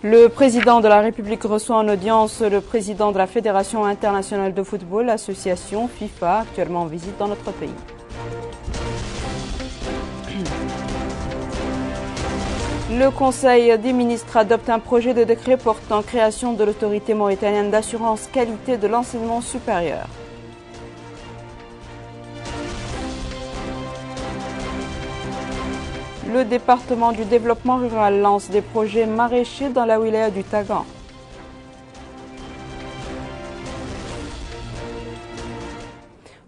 Le président de la République reçoit en audience le président de la Fédération internationale de football, l'association FIFA, actuellement en visite dans notre pays. Le Conseil des ministres adopte un projet de décret portant création de l'autorité mauritanienne d'assurance qualité de l'enseignement supérieur. Le département du développement rural lance des projets maraîchers dans la wilaya du Tagan.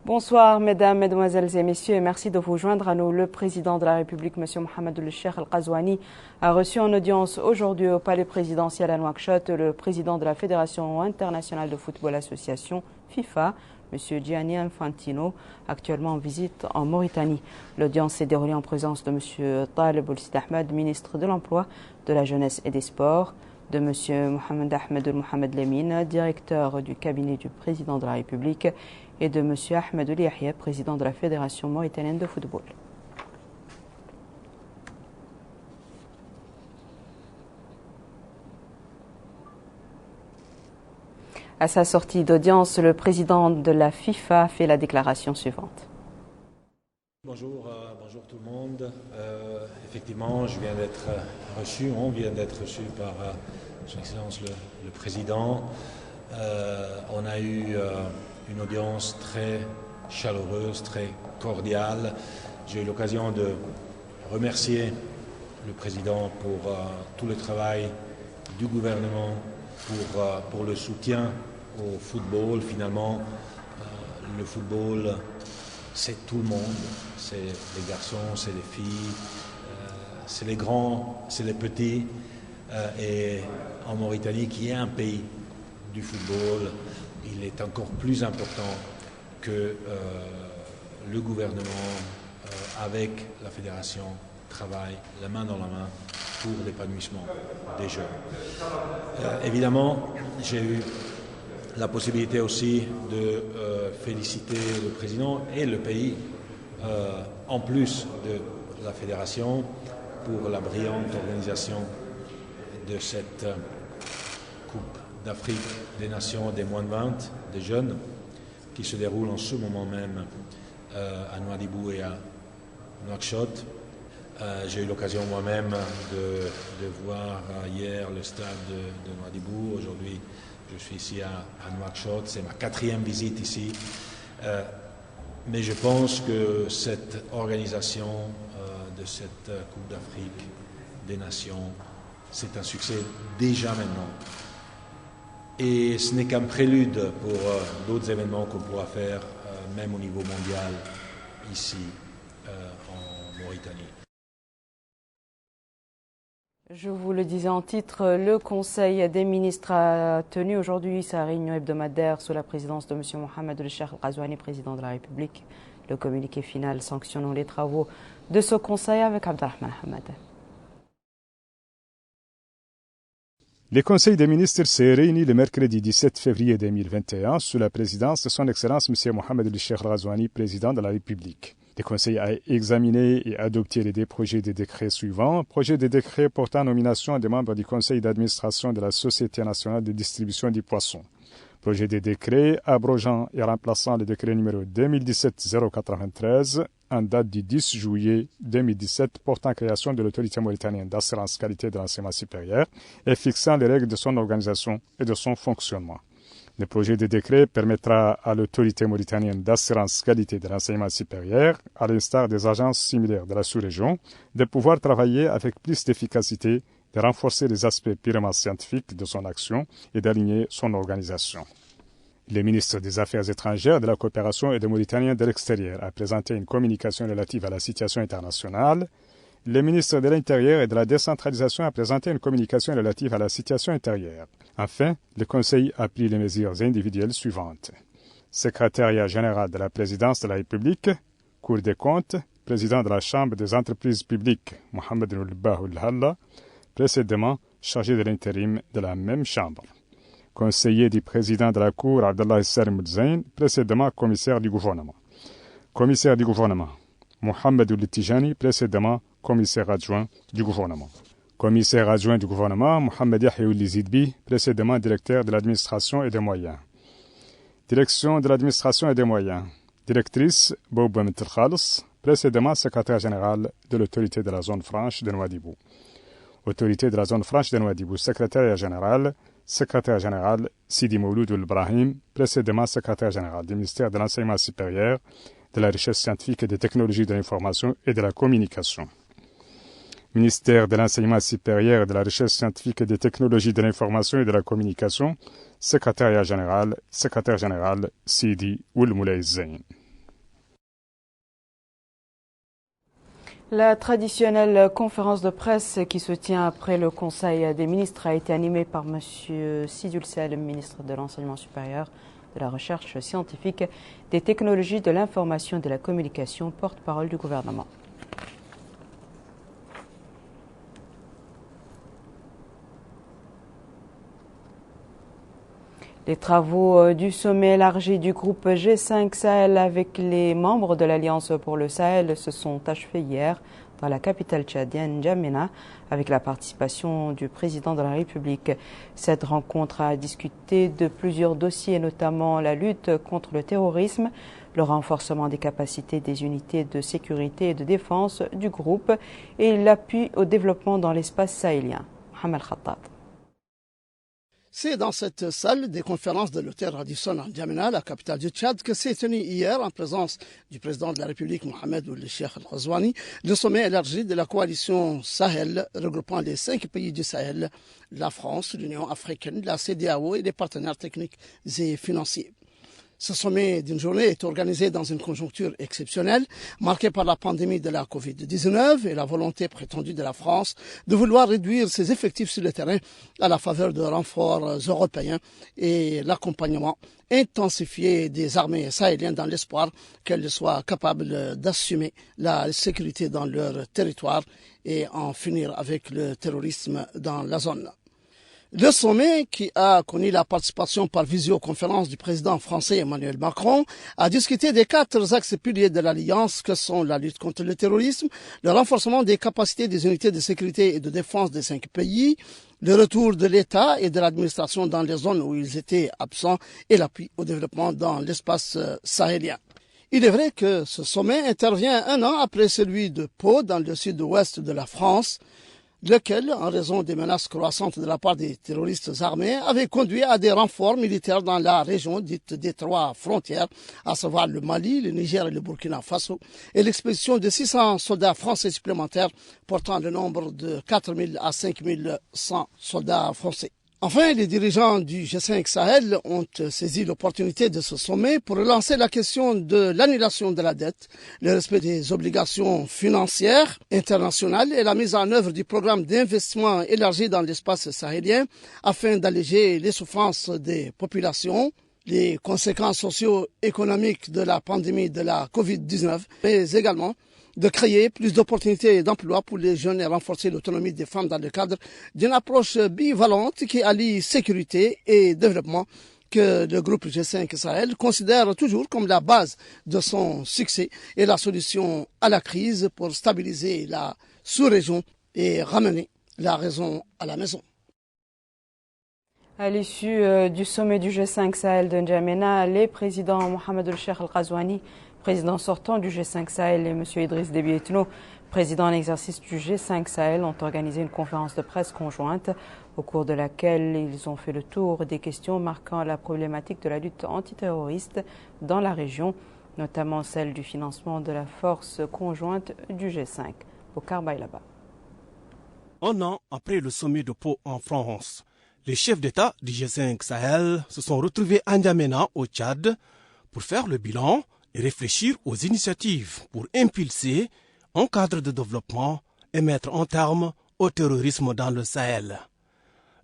Bonsoir mesdames, mesdemoiselles et messieurs et merci de vous joindre à nous. Le président de la République, M. Mohamed Ould-Cheikh Al-Qazouani, a reçu en audience aujourd'hui au palais présidentiel à Nouakchott le président de la Fédération internationale de football association FIFA, M. Gianni Infantino, actuellement en visite en Mauritanie. L'audience s'est déroulée en présence de M. Taleb Ould-Sid Ahmed, ministre de l'Emploi, de la Jeunesse et des Sports, de M. Mohamed Ahmed Mohamed Lemine, directeur du cabinet du président de la République, et de M. Ahmed Ould Yahya, président de la Fédération mauritanienne de football. À sa sortie d'audience, le président de la FIFA fait la déclaration suivante. Bonjour tout le monde. Effectivement, on vient d'être reçu par Son Excellence le Président. On a eu une audience très chaleureuse, très cordiale. J'ai eu l'occasion de remercier le Président pour tout le travail du gouvernement, pour le soutien au football. Finalement, le football, c'est tout le monde. C'est les garçons, c'est les filles, c'est les grands, c'est les petits. Et en Mauritanie, qui est un pays du football, il est encore plus important que le gouvernement, avec la fédération, travaille la main dans la main pour l'épanouissement des jeunes. Évidemment, j'ai eu la possibilité aussi de féliciter le président et le pays, en plus de la fédération, pour la brillante organisation de cette Coupe d'Afrique des Nations des moins de 20, des jeunes, qui se déroule en ce moment même à Nouadhibou et à Nouakchott. J'ai eu l'occasion moi-même de voir hier le stade de Nouadhibou. Aujourd'hui, je suis ici à Nouakchott. C'est ma 4e visite ici. Mais je pense que cette organisation de cette Coupe d'Afrique des Nations, c'est un succès déjà maintenant. Et ce n'est qu'un prélude pour d'autres événements qu'on pourra faire, même au niveau mondial, ici en Mauritanie. Je vous le disais en titre, le Conseil des ministres a tenu aujourd'hui sa réunion hebdomadaire sous la présidence de M. Mohamed Ould-Cheikh Al-Qazouani, président de la République. Le communiqué final sanctionnant les travaux de ce Conseil avec Abdelrahman Hamad. Le Conseil des ministres s'est réuni le mercredi 17 février 2021 sous la présidence de Son Excellence M. Mohamed Ould-Cheikh Al-Qazouani, président de la République. Le Conseil a examiné et adopté les deux projets de décret suivants. Projet de décret portant nomination des membres du Conseil d'administration de la Société nationale de distribution du poisson. Projet de décret abrogeant et remplaçant le décret numéro 2017-093 en date du 10 juillet 2017 portant création de l'autorité mauritanienne d'assurance qualité de l'enseignement supérieur et fixant les règles de son organisation et de son fonctionnement. Le projet de décret permettra à l'autorité mauritanienne d'assurance qualité de l'enseignement supérieur, à l'instar des agences similaires de la sous-région, de pouvoir travailler avec plus d'efficacité, de renforcer les aspects purement scientifiques de son action et d'aligner son organisation. Le ministre des Affaires étrangères, de la coopération et des Mauritaniens de l'extérieur a présenté une communication relative à la situation internationale. Le ministre de l'Intérieur et de la décentralisation a présenté une communication relative à la situation intérieure. Enfin, le Conseil a pris les mesures individuelles suivantes. Secrétariat général de la Présidence de la République, Cour des comptes, président de la Chambre des entreprises publiques, Mohamed Ould-Bah Ould-Halla, précédemment chargé de l'intérim de la même Chambre. Conseiller du président de la Cour, Abdallah Sarim Zain, précédemment commissaire du gouvernement. Commissaire du gouvernement, Mohamed Ould Tijani, précédemment commissaire adjoint du gouvernement. Commissaire adjoint du gouvernement, Mohamed Yahya Ould Zidbi, précédemment directeur de l'administration et des moyens. Direction de l'administration et des moyens. Directrice, Bouba Mentel Khalis, précédemment secrétaire général de l'autorité de la zone franche de Nouadhibou. Autorité de la zone franche de Nouadhibou, secrétaire général Sidi Mouloud Ibrahim, précédemment secrétaire général du ministère de l'enseignement supérieur, de la recherche scientifique et des technologies de l'information et de la communication. Ministère de l'enseignement supérieur, de la recherche scientifique et des technologies de l'information et de la communication, secrétaire général Sidi Ould Zain. La traditionnelle conférence de presse qui se tient après le Conseil des ministres a été animée par M. Sidul Salem, ministre de l'Enseignement supérieur, de la Recherche scientifique, des technologies de l'information et de la communication, porte-parole du gouvernement. Les travaux du sommet élargi du groupe G5 Sahel avec les membres de l'Alliance pour le Sahel se sont achevés hier dans la capitale tchadienne N'Djamena avec la participation du président de la République. Cette rencontre a discuté de plusieurs dossiers, notamment la lutte contre le terrorisme, le renforcement des capacités des unités de sécurité et de défense du groupe et l'appui au développement dans l'espace sahélien. Mohamed Khattab. C'est dans cette salle des conférences de l'hôtel Radisson à N'Djamena, la capitale du Tchad, que s'est tenu hier, en présence du président de la République, Mohamed Ould Al-Ghazouani, le sommet élargi de la coalition Sahel, regroupant les 5 pays du Sahel, la France, l'Union africaine, la CEDEAO et les partenaires techniques et financiers. Ce sommet d'une journée est organisé dans une conjoncture exceptionnelle, marquée par la pandémie de la Covid-19 et la volonté prétendue de la France de vouloir réduire ses effectifs sur le terrain à la faveur de renforts européens et l'accompagnement intensifié des armées sahéliennes dans l'espoir qu'elles soient capables d'assumer la sécurité dans leur territoire et en finir avec le terrorisme dans la zone. Le sommet, qui a connu la participation par visioconférence du président français Emmanuel Macron, a discuté des 4 axes piliers de l'Alliance que sont la lutte contre le terrorisme, le renforcement des capacités des unités de sécurité et de défense des 5 pays, le retour de l'État et de l'administration dans les zones où ils étaient absents et l'appui au développement dans l'espace sahélien. Il est vrai que ce sommet intervient 1 an après celui de Pau dans le sud-ouest de la France, lequel, en raison des menaces croissantes de la part des terroristes armés, avait conduit à des renforts militaires dans la région dite des 3 frontières, à savoir le Mali, le Niger et le Burkina Faso, et l'expédition de 600 soldats français supplémentaires, portant le nombre de 4 000 à 5 100 soldats français. Enfin, les dirigeants du G5 Sahel ont saisi l'opportunité de ce sommet pour relancer la question de l'annulation de la dette, le respect des obligations financières internationales et la mise en œuvre du programme d'investissement élargi dans l'espace sahélien afin d'alléger les souffrances des populations, les conséquences socio-économiques de la pandémie de la Covid-19, mais également de créer plus d'opportunités d'emploi pour les jeunes et renforcer l'autonomie des femmes dans le cadre d'une approche bivalente qui allie sécurité et développement que le groupe G5 Sahel considère toujours comme la base de son succès et la solution à la crise pour stabiliser la sous-région et ramener la raison à la maison. À l'issue du sommet du G5 Sahel de N'Djamena, les présidents Mohamed Al-Ghazouani, président sortant du G5 Sahel, et M. Idriss Déby Itno, président en exercice du G5 Sahel, ont organisé une conférence de presse conjointe au cours de laquelle ils ont fait le tour des questions marquant la problématique de la lutte antiterroriste dans la région, notamment celle du financement de la force conjointe du G5. Bokar Bailaba. 1 an après le sommet de Pau en France, les chefs d'État du G5 Sahel se sont retrouvés à N'Djamena au Tchad pour faire le bilan et réfléchir aux initiatives pour impulser un cadre de développement et mettre un terme au terrorisme dans le Sahel.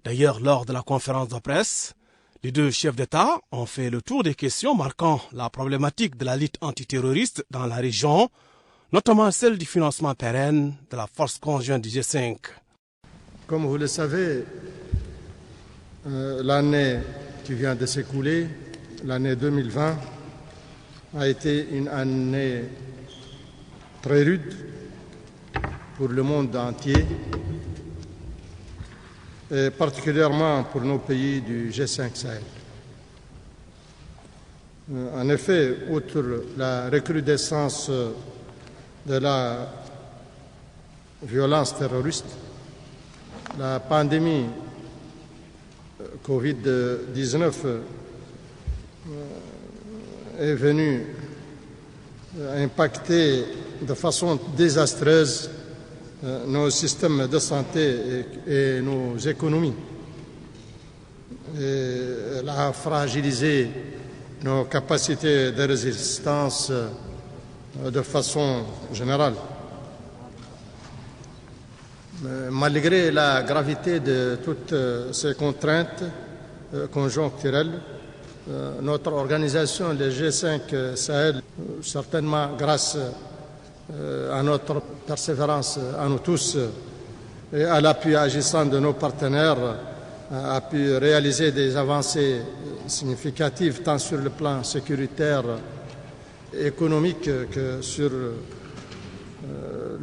D'ailleurs, lors de la conférence de presse, les 2 chefs d'État ont fait le tour des questions marquant la problématique de la lutte antiterroriste dans la région, notamment celle du financement pérenne de la force conjointe du G5. Comme vous le savez, l'année qui vient de s'écouler, l'année 2020, a été une année très rude pour le monde entier et particulièrement pour nos pays du G5 Sahel. En effet, outre la recrudescence de la violence terroriste, la pandémie Covid-19 est venue impacter de façon désastreuse nos systèmes de santé et nos économies. Et elle a fragilisé nos capacités de résistance de façon générale. Malgré la gravité de toutes ces contraintes conjoncturelles, notre organisation, le G5 Sahel, certainement grâce à notre persévérance à nous tous et à l'appui agissant de nos partenaires, a pu réaliser des avancées significatives tant sur le plan sécuritaire, économique que sur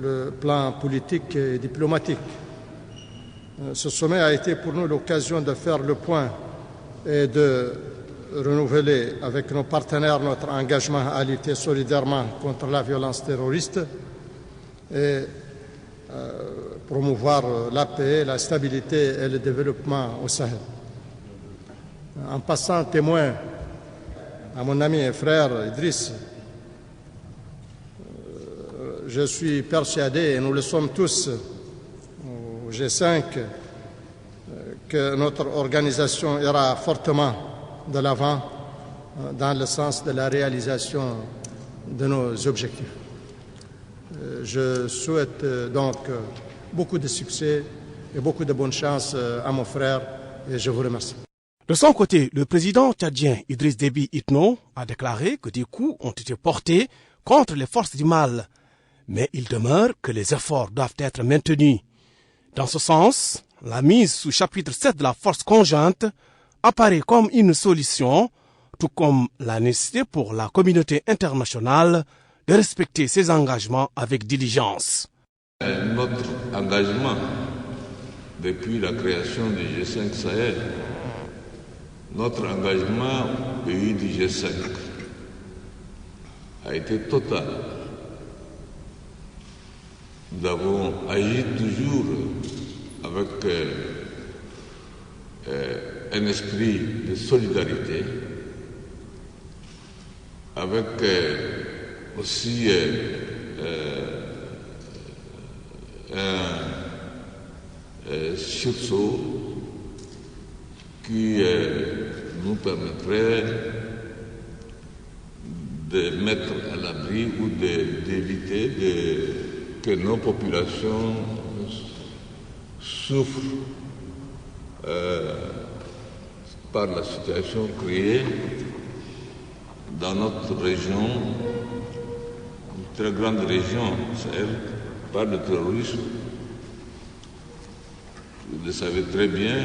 le plan politique et diplomatique. Ce sommet a été pour nous l'occasion de faire le point et de renouveler avec nos partenaires notre engagement à lutter solidairement contre la violence terroriste et promouvoir la paix, la stabilité et le développement au Sahel. En passant témoin à mon ami et frère Idriss, je suis persuadé, et nous le sommes tous au G5, que notre organisation ira fortement de l'avant dans le sens de la réalisation de nos objectifs. Je souhaite donc beaucoup de succès et beaucoup de bonne chance à mon frère et je vous remercie. De son côté, le président tchadien Idriss Déby Itno a déclaré que des coups ont été portés contre les forces du mal, mais il demeure que les efforts doivent être maintenus. Dans ce sens, la mise sous chapitre 7 de la force conjointe apparaît comme une solution, tout comme la nécessité pour la communauté internationale de respecter ses engagements avec diligence. Notre engagement depuis la création du G5 Sahel, notre engagement au pays du G5 a été total. Nous avons agi toujours avec un esprit de solidarité, avec aussi un sursaut qui nous permettrait de mettre à l'abri ou d'éviter que nos populations souffrent par la situation créée dans notre région, une très grande région, Sahel, par le terrorisme. Vous le savez très bien,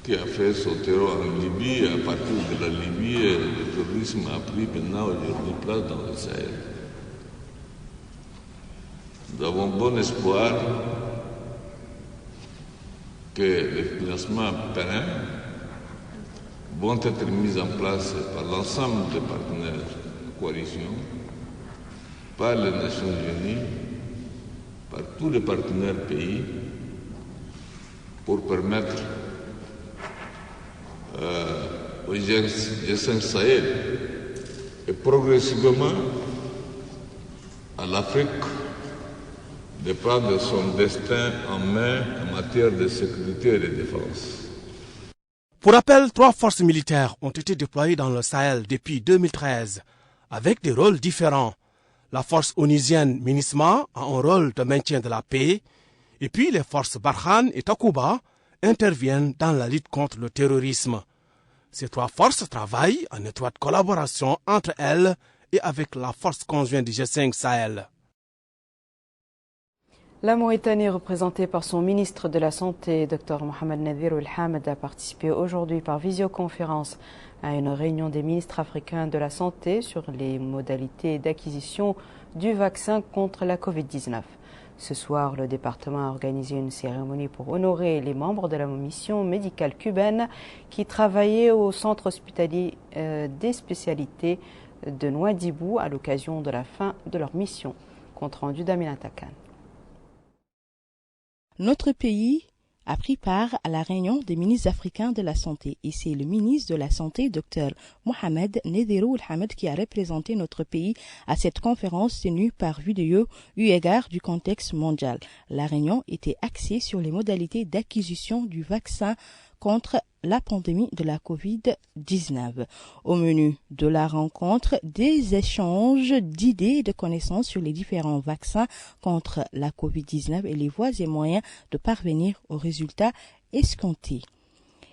qui a fait son terror en Libye, à partir de la Libye, le terrorisme a pris maintenant aujourd'hui place dans le Sahel. Nous avons bon espoir que les financements pérennes vont être mis en place par l'ensemble des partenaires de coalition, par les Nations Unies, par tous les partenaires pays, pour permettre au G5 Sahel et progressivement à l'Afrique de prendre son destin en main en matière de sécurité et de défense. Pour rappel, 3 forces militaires ont été déployées dans le Sahel depuis 2013, avec des rôles différents. La force onusienne MINISMA a un rôle de maintien de la paix, et puis les forces Barkhane et Takuba interviennent dans la lutte contre le terrorisme. Ces 3 forces travaillent en étroite collaboration entre elles et avec la force conjointe du G5 Sahel. La Mauritanie, représentée par son ministre de la Santé, Dr Mohamed Nadhir El-Hamed, a participé aujourd'hui par visioconférence à une réunion des ministres africains de la Santé sur les modalités d'acquisition du vaccin contre la Covid-19. Ce soir, le département a organisé une cérémonie pour honorer les membres de la mission médicale cubaine qui travaillaient au centre hospitalier des spécialités de Nouadhibou à l'occasion de la fin de leur mission. Compte rendu d'Aminata Khan. Notre pays a pris part à la réunion des ministres africains de la Santé et c'est le ministre de la Santé, Dr Mohamed Nediru El-Hamed, qui a représenté notre pays à cette conférence tenue par vidéo eu égard du contexte mondial. La réunion était axée sur les modalités d'acquisition du vaccin contre la pandémie de la COVID-19. Au menu de la rencontre, des échanges d'idées et de connaissances sur les différents vaccins contre la COVID-19 et les voies et moyens de parvenir aux résultats escomptés.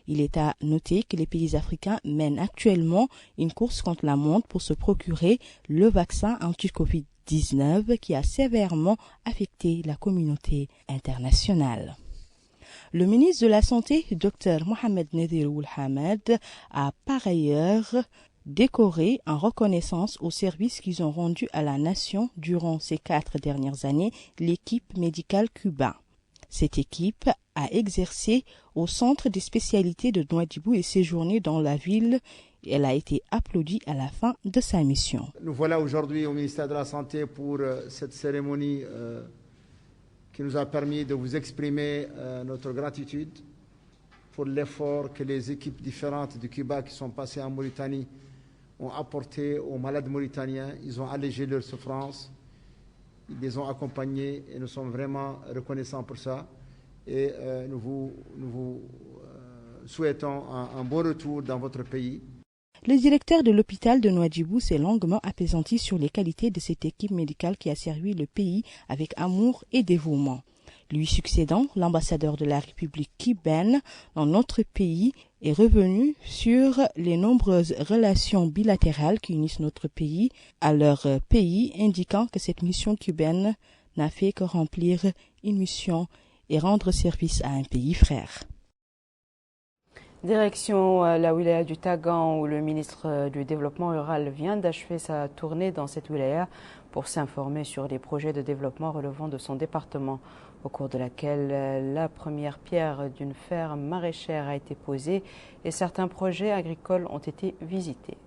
Il est à noter que les pays africains mènent actuellement une course contre la montre pour se procurer le vaccin anti-COVID-19 qui a sévèrement affecté la communauté internationale. Le ministre de la Santé, Dr Mohamed Nediru El-Hamed, a par ailleurs décoré en reconnaissance aux services qu'ils ont rendus à la nation durant ces 4 dernières années l'équipe médicale cubaine. Cette équipe a exercé au centre des spécialités de Nouadhibou et séjourné dans la ville. Elle a été applaudie à la fin de sa mission. Nous voilà aujourd'hui au ministère de la Santé pour cette cérémonie qui nous a permis de vous exprimer notre gratitude pour l'effort que les équipes différentes du Cuba qui sont passées en Mauritanie ont apporté aux malades mauritaniens. Ils ont allégé leur souffrance, ils les ont accompagnés et nous sommes vraiment reconnaissants pour ça. Et nous vous souhaitons un bon retour dans votre pays. Le directeur de l'hôpital de Nouadhibou s'est longuement apaisanti sur les qualités de cette équipe médicale qui a servi le pays avec amour et dévouement. Lui succédant, l'ambassadeur de la République cubaine dans notre pays est revenu sur les nombreuses relations bilatérales qui unissent notre pays à leur pays, indiquant que cette mission cubaine n'a fait que remplir une mission et rendre service à un pays frère. Direction la wilaya du Tagan où le ministre du Développement rural vient d'achever sa tournée dans cette wilaya pour s'informer sur les projets de développement relevant de son département, au cours de laquelle la première pierre d'une ferme maraîchère a été posée et certains projets agricoles ont été visités.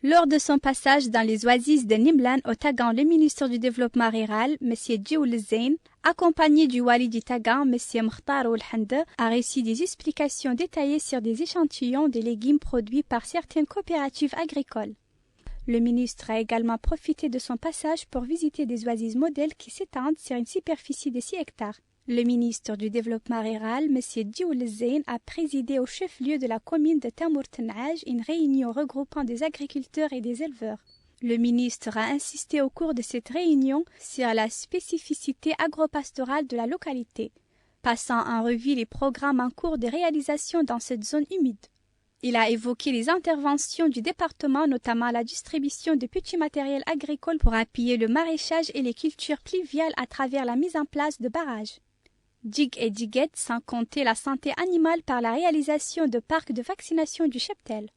Lors de son passage dans les oasis de Nimlan au Tagan, le ministre du Développement rural, M. Djioul Zain, accompagné du wali du Tagan, M. Mkhtar El-Hande, a reçu des explications détaillées sur des échantillons de légumes produits par certaines coopératives agricoles. Le ministre a également profité de son passage pour visiter des oasis modèles qui s'étendent sur une superficie de 6 hectares. Le ministre du Développement rural, M. Djioul Zain, a présidé au chef-lieu de la commune de Tamour-Tenaj une réunion regroupant des agriculteurs et des éleveurs. Le ministre a insisté au cours de cette réunion sur la spécificité agropastorale de la localité, passant en revue les programmes en cours de réalisation dans cette zone humide. Il a évoqué les interventions du département, notamment la distribution de petits matériels agricoles pour appuyer le maraîchage et les cultures pluviales à travers la mise en place de barrages. Dig et diguettes, sans compter la santé animale par la réalisation de parcs de vaccination du cheptel.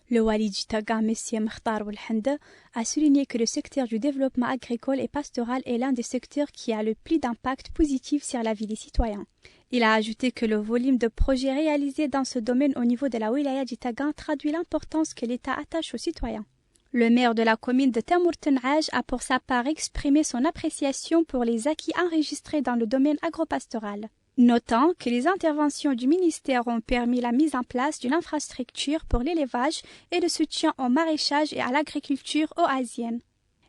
Le wali du Tagan, M. Mkhtar El-Hande, a souligné que le secteur du développement agricole et pastoral est l'un des secteurs qui a le plus d'impact positif sur la vie des citoyens. Il a ajouté que le volume de projets réalisés dans ce domaine au niveau de la wilaya du Tagan traduit l'importance que l'État attache aux citoyens. Le maire de la commune de Tamour-Tenaj a pour sa part exprimé son appréciation pour les acquis enregistrés dans le domaine agropastoral, notant que les interventions du ministère ont permis la mise en place d'une infrastructure pour l'élevage et le soutien au maraîchage et à l'agriculture oasienne.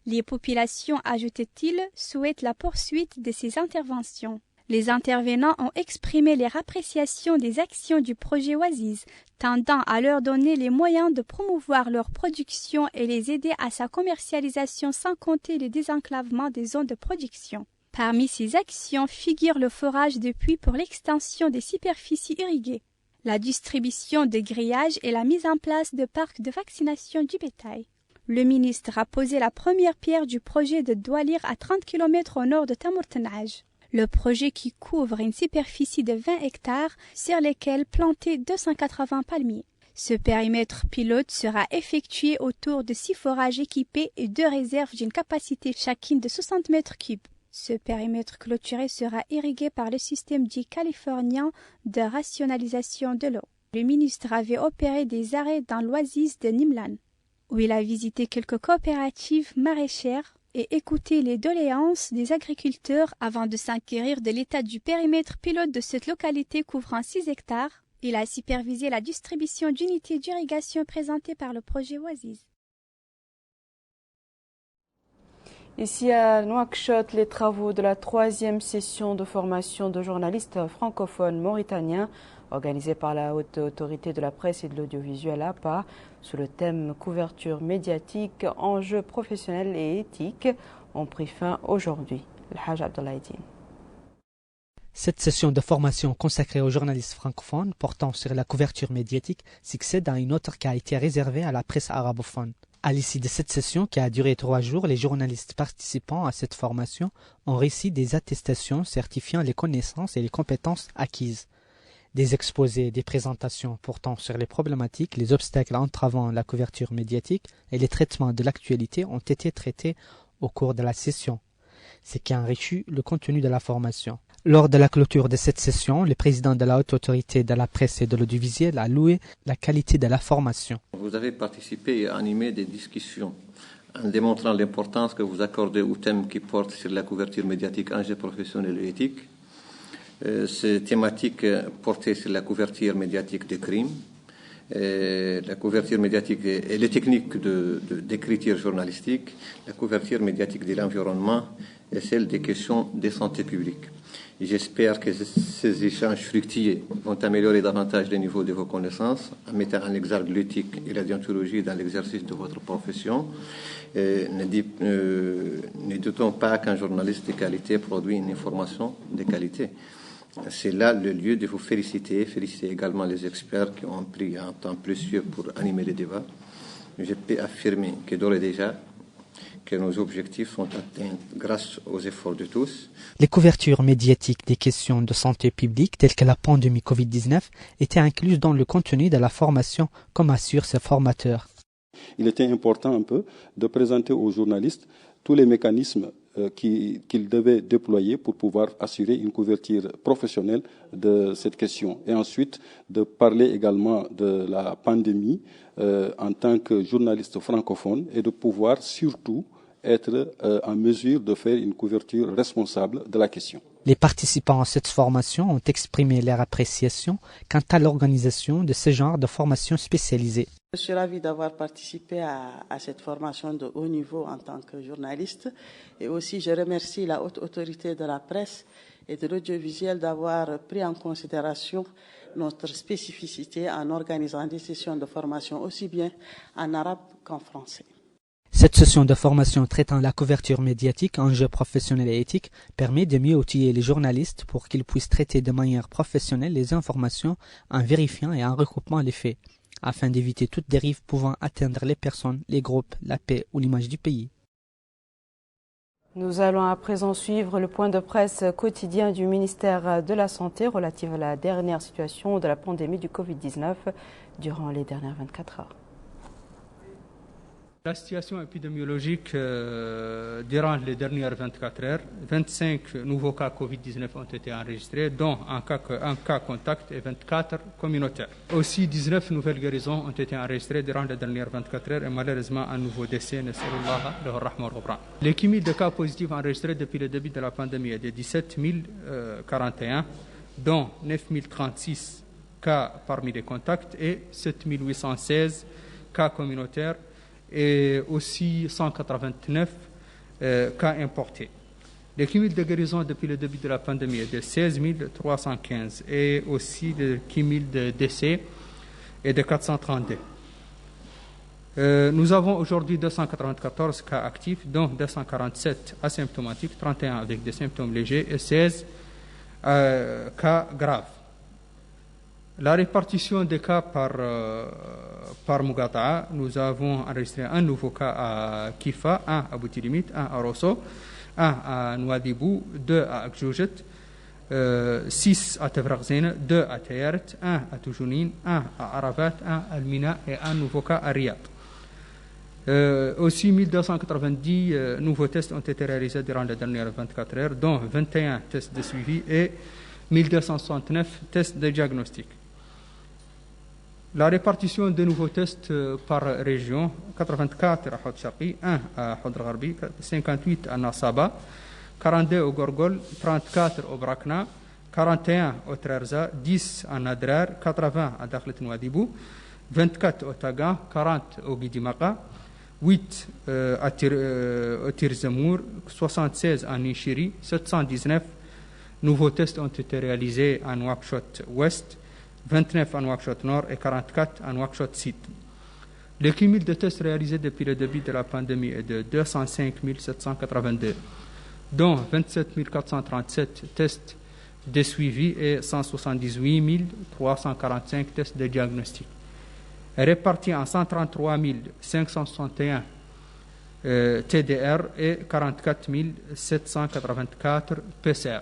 Les populations, ajoutait-il, souhaitent la poursuite de ces interventions. Les intervenants ont exprimé leur appréciation des actions du projet Oasis, tendant à leur donner les moyens de promouvoir leur production et les aider à sa commercialisation sans compter le désenclavement des zones de production. Parmi ces actions figure le forage de puits pour l'extension des superficies irriguées, la distribution de grillages et la mise en place de parcs de vaccination du bétail. Le ministre a posé la première pierre du projet de Doualir à 30 km au nord de Tamour-Tenaj. Le projet qui couvre une superficie de 20 hectares sur lesquels planter 280 palmiers. Ce périmètre pilote sera effectué autour de 6 forages équipés et 2 réserves d'une capacité chacune de 60 mètres cubes. Ce périmètre clôturé sera irrigué par le système dit californien de rationalisation de l'eau. Le ministre avait opéré des arrêts dans l'oasis de Nimlan, où il a visité quelques coopératives maraîchères et écouté les doléances des agriculteurs avant de s'inquérir de l'état du périmètre pilote de cette localité couvrant 6 hectares. Il a supervisé la distribution d'unités d'irrigation présentées par le projet Oasis. Ici à Nouakchott, les travaux de la 3e session de formation de journalistes francophones mauritaniens organisée par la Haute Autorité de la Presse et de l'Audiovisuel APA sous le thème couverture médiatique, enjeux professionnels et éthiques ont pris fin aujourd'hui. Le Hajj Abdoulaïdine. Cette session de formation consacrée aux journalistes francophones portant sur la couverture médiatique succède à une autre qui a été réservée à la presse arabophone. À l'issue de cette session qui a duré 3 jours, les journalistes participant à cette formation ont reçu des attestations certifiant les connaissances et les compétences acquises. Des exposés et des présentations portant sur les problématiques, les obstacles entravant la couverture médiatique et les traitements de l'actualité ont été traités au cours de la session, ce qui a enrichi le contenu de la formation. Lors de la clôture de cette session, le président de la Haute Autorité de la Presse et de l'Audiovisuel a loué la qualité de la formation. Vous avez participé et animé des discussions en démontrant l'importance que vous accordez au thème qui porte sur la couverture médiatique, enjeux professionnels et éthiques. Ces thématiques portaient sur la couverture médiatique des crimes, la couverture médiatique et les techniques d'écriture journalistique, la couverture médiatique de l'environnement et celle des questions de santé publique. J'espère que ces échanges fructueux vont améliorer davantage le niveau de vos connaissances en mettant en exergue l'éthique et la déontologie dans l'exercice de votre profession. Ne doutons pas qu'un journaliste de qualité produit une information de qualité. C'est là le lieu de vous féliciter également les experts qui ont pris un temps précieux pour animer les débats. Je peux affirmer que d'ores et déjà, que nos objectifs sont atteints grâce aux efforts de tous. Les couvertures médiatiques des questions de santé publique telles que la pandémie Covid-19 étaient incluses dans le contenu de la formation, comme assurent ses formateurs. Il était important un peu de présenter aux journalistes tous les mécanismes qu'ils devaient déployer pour pouvoir assurer une couverture professionnelle de cette question. Et ensuite, de parler également de la pandémie en tant que journaliste francophone et de pouvoir surtout être en mesure de faire une couverture responsable de la question. Les participants à cette formation ont exprimé leur appréciation quant à l'organisation de ce genre de formation spécialisée. Je suis ravie d'avoir participé à cette formation de haut niveau en tant que journaliste et aussi je remercie la Haute Autorité de la Presse et de l'Audiovisuel d'avoir pris en considération notre spécificité en organisant des sessions de formation aussi bien en arabe qu'en français. Cette session de formation traitant la couverture médiatique, enjeux professionnels et éthiques, permet de mieux outiller les journalistes pour qu'ils puissent traiter de manière professionnelle les informations en vérifiant et en recoupant les faits, afin d'éviter toute dérive pouvant atteindre les personnes, les groupes, la paix ou l'image du pays. Nous allons à présent suivre le point de presse quotidien du ministère de la Santé relatif à la dernière situation de la pandémie du Covid-19 durant les dernières 24 heures. La situation épidémiologique durant les dernières 24 heures, 25 nouveaux cas Covid-19 ont été enregistrés, dont un cas contact et 24 communautaires. Aussi, 19 nouvelles guérisons ont été enregistrées durant les dernières 24 heures et malheureusement un nouveau décès. Les cumuls de cas positifs enregistrés depuis le début de la pandémie est de 17 041, dont 9 036 cas parmi les contacts et 7 816 cas communautaires, et aussi 189 cas importés. Le cumul de guérison depuis le début de la pandémie est de 16 315 et aussi le cumul de décès est de 432. Nous avons aujourd'hui 294 cas actifs, dont 247 asymptomatiques, 31 avec des symptômes légers et 16 cas graves. La répartition des cas par Mougata'a, nous avons enregistré un nouveau cas à Kifa, un à Boutilimit, un à Rosso, un à Nouadhibou, 2 à Akjoujet, 6 à Tefragzine, 2 à Tayert, 1 à Toujounine, 1 à Arafat, 1 à Almina et un nouveau cas à Riyad. Aussi, 1290 nouveaux tests ont été réalisés durant les dernières 24 heures, dont 21 tests de suivi et 1269 tests de diagnostic. La répartition des nouveaux tests par région, 84 à Houd Sharqi, 1 à Houd Gharbi, 58 à Nasaba, 42 au Gorgol, 34 au Brakna, 41 au Trarza, 10 à Nadrar, 80 à Dakhlet Nouadhibou, 24 au Taga, 40 au Guidimaka, 8 à Tirzemour, 76 à Nishiri, 719 nouveaux tests ont été réalisés à Nouakchott Ouest, 29 à Nouakchott Nord et 44 à Nouakchott Sud. Le cumul de tests réalisés depuis le début de la pandémie est de 205 782, dont 27 437 tests de suivi et 178 345 tests de diagnostic, répartis en 133 561 TDR et 44 784 PCR.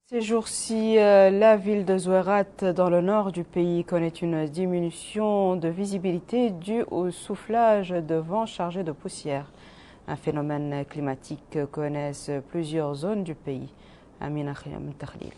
Ces jours-ci, la ville de Zouérat, dans le nord du pays, connaît une diminution de visibilité due au soufflage de vent chargé de poussière. Un phénomène climatique que connaissent plusieurs zones du pays. Amina Khayam Takhlil.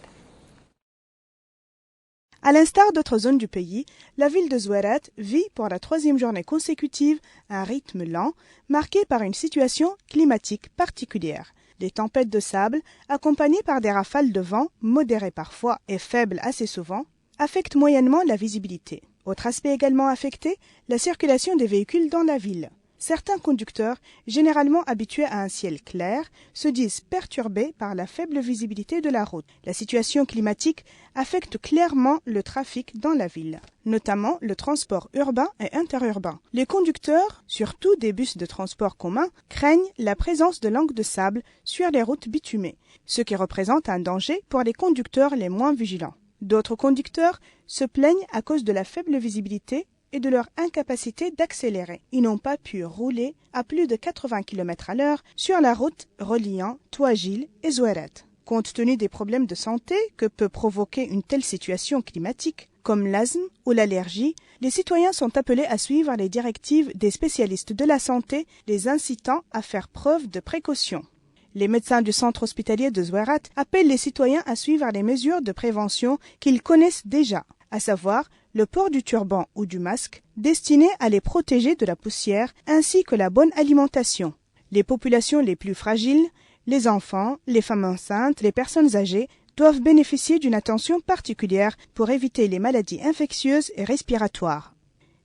À l'instar d'autres zones du pays, la ville de Zouérat vit pour la 3e journée consécutive un rythme lent, marqué par une situation climatique particulière. Des tempêtes de sable, accompagnées par des rafales de vent, modérées parfois et faibles assez souvent, affectent moyennement la visibilité. Autre aspect également affecté, la circulation des véhicules dans la ville. Certains conducteurs, généralement habitués à un ciel clair, se disent perturbés par la faible visibilité de la route. La situation climatique affecte clairement le trafic dans la ville, notamment le transport urbain et interurbain. Les conducteurs, surtout des bus de transport commun, craignent la présence de langues de sable sur les routes bitumées, ce qui représente un danger pour les conducteurs les moins vigilants. D'autres conducteurs se plaignent à cause de la faible visibilité et de leur incapacité d'accélérer. Ils n'ont pas pu rouler à plus de 80 km/h sur la route reliant Touagil et Zouérat. Compte tenu des problèmes de santé que peut provoquer une telle situation climatique, comme l'asthme ou l'allergie, les citoyens sont appelés à suivre les directives des spécialistes de la santé, les incitant à faire preuve de précaution. Les médecins du centre hospitalier de Zouérat appellent les citoyens à suivre les mesures de prévention qu'ils connaissent déjà, à savoir le port du turban ou du masque, destiné à les protéger de la poussière, ainsi que la bonne alimentation. Les populations les plus fragiles, les enfants, les femmes enceintes, les personnes âgées, doivent bénéficier d'une attention particulière pour éviter les maladies infectieuses et respiratoires.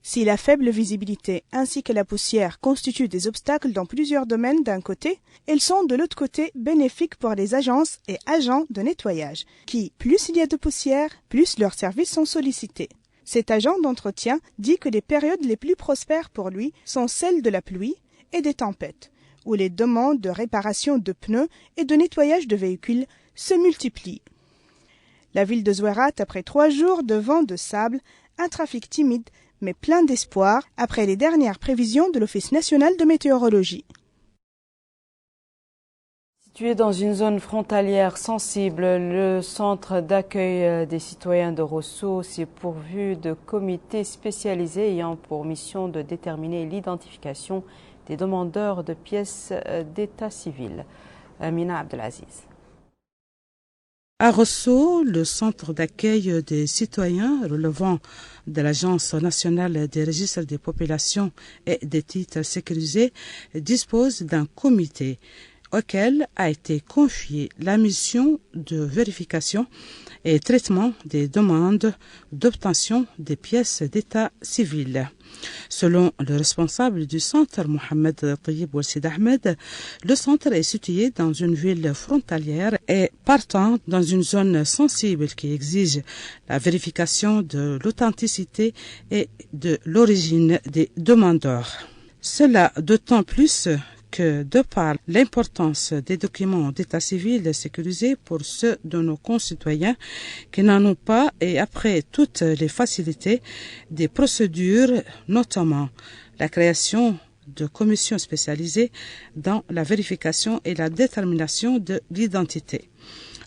Si la faible visibilité ainsi que la poussière constituent des obstacles dans plusieurs domaines d'un côté, elles sont de l'autre côté bénéfiques pour les agences et agents de nettoyage, qui, plus il y a de poussière, plus leurs services sont sollicités. Cet agent d'entretien dit que les périodes les plus prospères pour lui sont celles de la pluie et des tempêtes, où les demandes de réparation de pneus et de nettoyage de véhicules se multiplient. La ville de Zouérat, après 3 jours de vent de sable, un trafic timide, mais plein d'espoir après les dernières prévisions de l'Office national de météorologie. Situé dans une zone frontalière sensible, le centre d'accueil des citoyens de Rosso s'est pourvu de comités spécialisés ayant pour mission de déterminer l'identification des demandeurs de pièces d'état civil. Amina Abdelaziz. À Rosso, le centre d'accueil des citoyens relevant de l'Agence nationale des registres des populations et des titres sécurisés dispose d'un comité auquel a été confiée la mission de vérification et traitement des demandes d'obtention des pièces d'état civil. Selon le responsable du centre, Mohamed Tayyib Walsid Ahmed, le centre est situé dans une ville frontalière et partant dans une zone sensible qui exige la vérification de l'authenticité et de l'origine des demandeurs. Cela d'autant plus que de par l'importance des documents d'état civil sécurisés pour ceux de nos concitoyens qui n'en ont pas et après toutes les facilités des procédures, notamment la création de commissions spécialisées dans la vérification et la détermination de l'identité.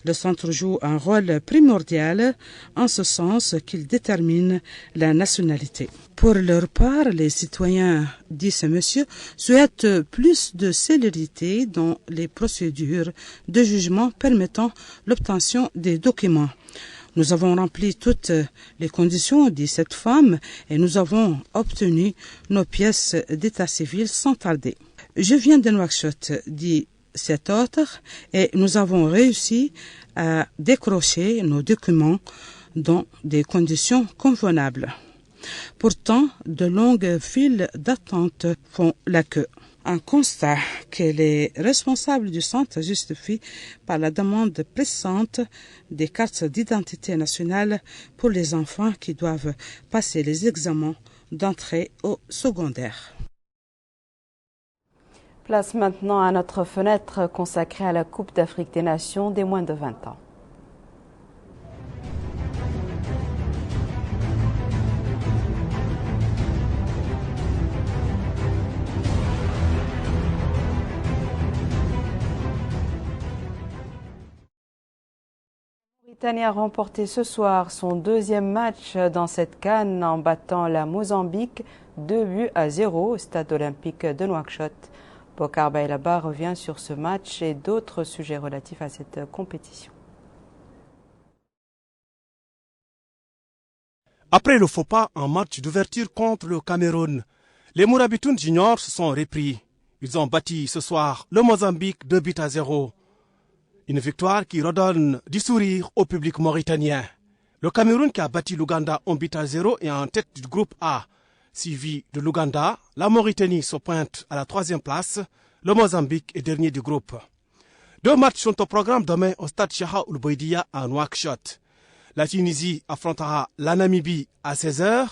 Le centre joue un rôle primordial en ce sens qu'il détermine la nationalité. Pour leur part, les citoyens, dit ce monsieur, souhaitent plus de célérité dans les procédures de jugement permettant l'obtention des documents. Nous avons rempli toutes les conditions, dit cette femme, et nous avons obtenu nos pièces d'état civil sans tarder. Je viens de Nouakchott, dit cet autre, et nous avons réussi à décrocher nos documents dans des conditions convenables. Pourtant, de longues files d'attente font la queue. Un constat que les responsables du centre justifient par la demande pressante des cartes d'identité nationale pour les enfants qui doivent passer les examens d'entrée au secondaire. Place maintenant à notre fenêtre consacrée à la Coupe d'Afrique des Nations des moins de 20 ans. La Mauritanie a remporté ce soir son deuxième match dans cette CAN en battant la Mozambique 2-0 au stade olympique de Nouakchott. Bokar Bailaba revient sur ce match et d'autres sujets relatifs à cette compétition. Après le faux pas en match d'ouverture contre le Cameroun, les Mourabitoun juniors se sont repris. Ils ont battu ce soir le Mozambique 2-0. Une victoire qui redonne du sourire au public mauritanien. Le Cameroun qui a battu l'Ouganda 1-0 est en tête du groupe A. Suivi de l'Ouganda, la Mauritanie se pointe à la 3e place, le Mozambique est dernier du groupe. 2 matchs sont au programme demain au stade Cheikh Ould Bouaidia à Nouakchott. La Tunisie affrontera la Namibie à 16h.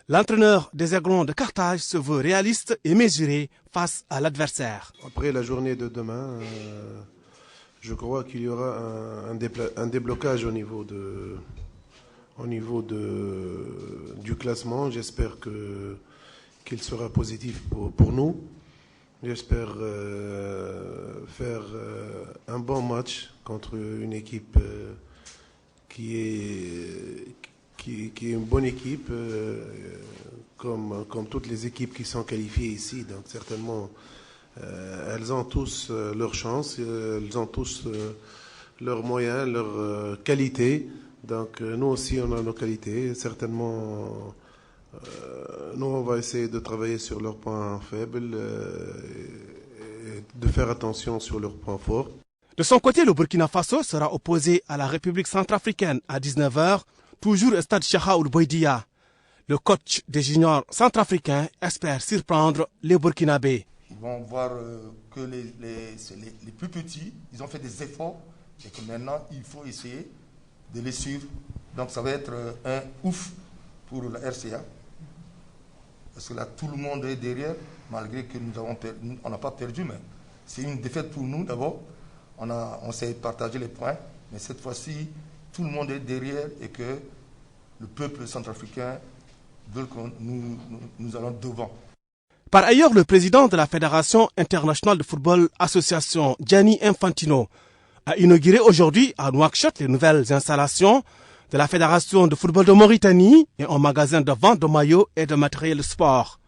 L'entraîneur des Aiglons de Carthage se veut réaliste et mesuré face à l'adversaire. Après la journée de demain, je crois qu'il y aura un déblocage au niveau du classement. J'espère qu'il sera positif pour nous. J'espère faire un bon match contre une équipe qui est une bonne équipe, comme toutes les équipes qui sont qualifiées ici. Donc certainement, elles ont tous leur chance, elles ont tous leurs moyens, leurs qualités. Donc nous aussi, on a nos qualités. Certainement, nous, on va essayer de travailler sur leurs points faibles et de faire attention sur leurs points forts. De son côté, le Burkina Faso sera opposé à la République centrafricaine à 19h, toujours au stade Cheikh Ould Bouaidia. Le coach des juniors centrafricains espère surprendre les Burkinabés. Ils vont voir que les plus petits, ils ont fait des efforts et que maintenant, il faut essayer de les suivre. Donc ça va être un ouf pour la RCA. Parce que là, tout le monde est derrière, malgré que on n'a pas perdu, mais c'est une défaite pour nous d'abord. On s'est partagé les points, mais cette fois-ci, tout le monde est derrière et que le peuple centrafricain veut que nous allons devant. Par ailleurs, le président de la Fédération internationale de football association, Gianni Infantino, a inauguré aujourd'hui à Nouakchott les nouvelles installations de la Fédération de football de Mauritanie et un magasin de vente de maillots et de matériel sport.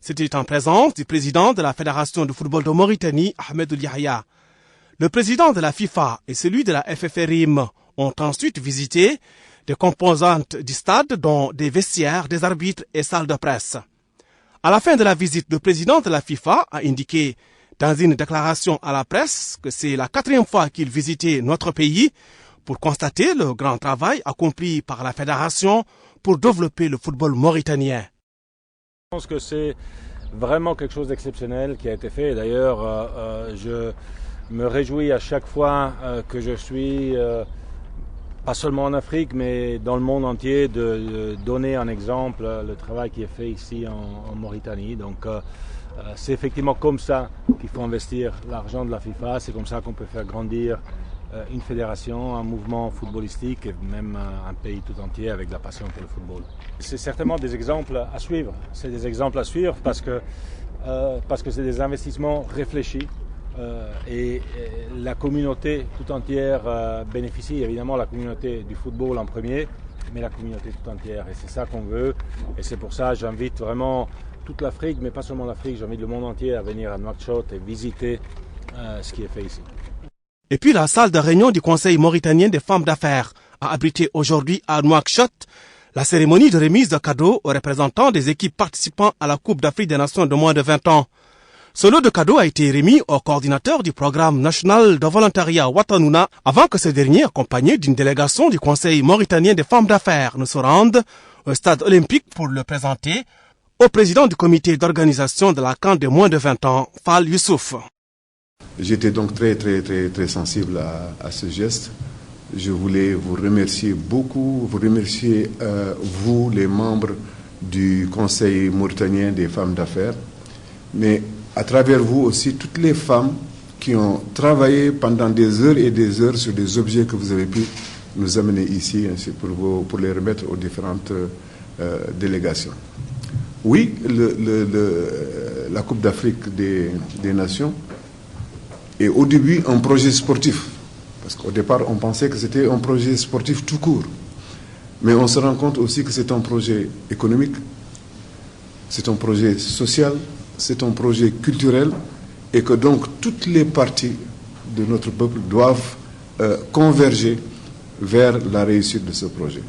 C'était en présence du président de la Fédération de football de Mauritanie, Ahmed Yahya. Le président de la FIFA et celui de la FFRIM ont ensuite visité des composantes du stade, dont des vestiaires, des arbitres et salles de presse. À la fin de la visite, le président de la FIFA a indiqué dans une déclaration à la presse que c'est la 4e fois qu'il visitait notre pays pour constater le grand travail accompli par la fédération pour développer le football mauritanien. Je pense que c'est vraiment quelque chose d'exceptionnel qui a été fait. D'ailleurs, je me réjouis à chaque fois que je suis, pas seulement en Afrique, mais dans le monde entier, de donner un exemple le travail qui est fait ici en Mauritanie. Donc, c'est effectivement comme ça qu'il faut investir l'argent de la FIFA. C'est comme ça qu'on peut faire grandir une fédération, un mouvement footballistique et même un pays tout entier avec de la passion pour le football. C'est certainement des exemples à suivre. C'est des exemples à suivre parce que c'est des investissements réfléchis. et la communauté tout entière bénéficie, évidemment la communauté du football en premier, mais la communauté tout entière. Et c'est ça qu'on veut. Et c'est pour ça que j'invite vraiment toute l'Afrique, mais pas seulement l'Afrique, j'invite le monde entier à venir à Nouakchott et visiter ce qui est fait ici. Et puis la salle de réunion du Conseil mauritanien des femmes d'affaires a abrité aujourd'hui à Nouakchott la cérémonie de remise de cadeaux aux représentants des équipes participant à la Coupe d'Afrique des Nations de moins de 20 ans. Ce lot de cadeaux a été remis au coordinateur du programme national de volontariat Watanouna avant que ce dernier, accompagné d'une délégation du Conseil mauritanien des femmes d'affaires, ne se rende au stade olympique pour le présenter au président du comité d'organisation de la CAN de moins de 20 ans, Fall Youssouf. J'étais donc très sensible à ce geste. Je voulais vous remercier beaucoup, vous remercier vous, les membres du Conseil mauritanien des femmes d'affaires, mais à travers vous aussi toutes les femmes qui ont travaillé pendant des heures et des heures sur des objets que vous avez pu nous amener ici ainsi pour les remettre aux différentes délégations. Oui, la Coupe d'Afrique des Nations est au début un projet sportif, parce qu'au départ on pensait que c'était un projet sportif tout court, mais on se rend compte aussi que c'est un projet économique, c'est un projet social, c'est un projet culturel, et que donc toutes les parties de notre peuple doivent converger vers la réussite de ce projet.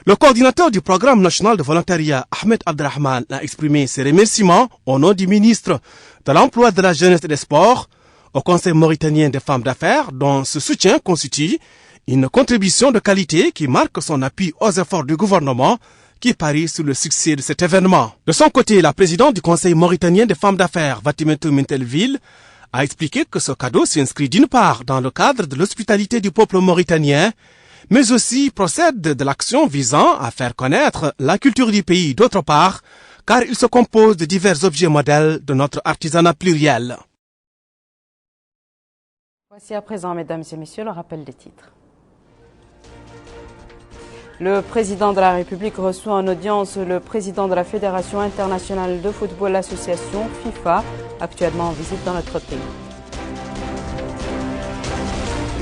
Le coordinateur du programme national de volontariat, Ahmed Abdrahman, a exprimé ses remerciements au nom du ministre de l'Emploi, de la Jeunesse et des Sports au Conseil mauritanien des femmes d'affaires, dont ce soutien constitue une contribution de qualité qui marque son appui aux efforts du gouvernement qui parie sur le succès de cet événement. De son côté, la présidente du Conseil mauritanien des femmes d'affaires, Vatimetou Mintelville, a expliqué que ce cadeau s'inscrit d'une part dans le cadre de l'hospitalité du peuple mauritanien, mais aussi procède de l'action visant à faire connaître la culture du pays d'autre part, car il se compose de divers objets modèles de notre artisanat pluriel. Voici à présent, mesdames et messieurs, le rappel des titres. Le président de la République reçoit en audience le président de la Fédération internationale de football, l'association FIFA, actuellement en visite dans notre pays.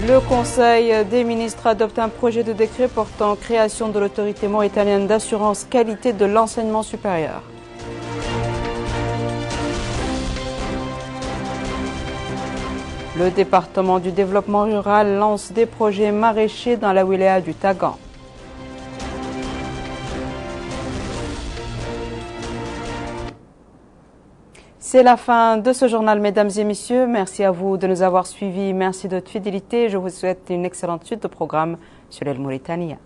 Le Conseil des ministres adopte un projet de décret portant création de l'autorité mauritanienne d'assurance qualité de l'enseignement supérieur. Le département du développement rural lance des projets maraîchers dans la wilaya du Tagan. C'est la fin de ce journal, mesdames et messieurs. Merci à vous de nous avoir suivis. Merci de votre fidélité. Je vous souhaite une excellente suite de programmes sur El Mauritania.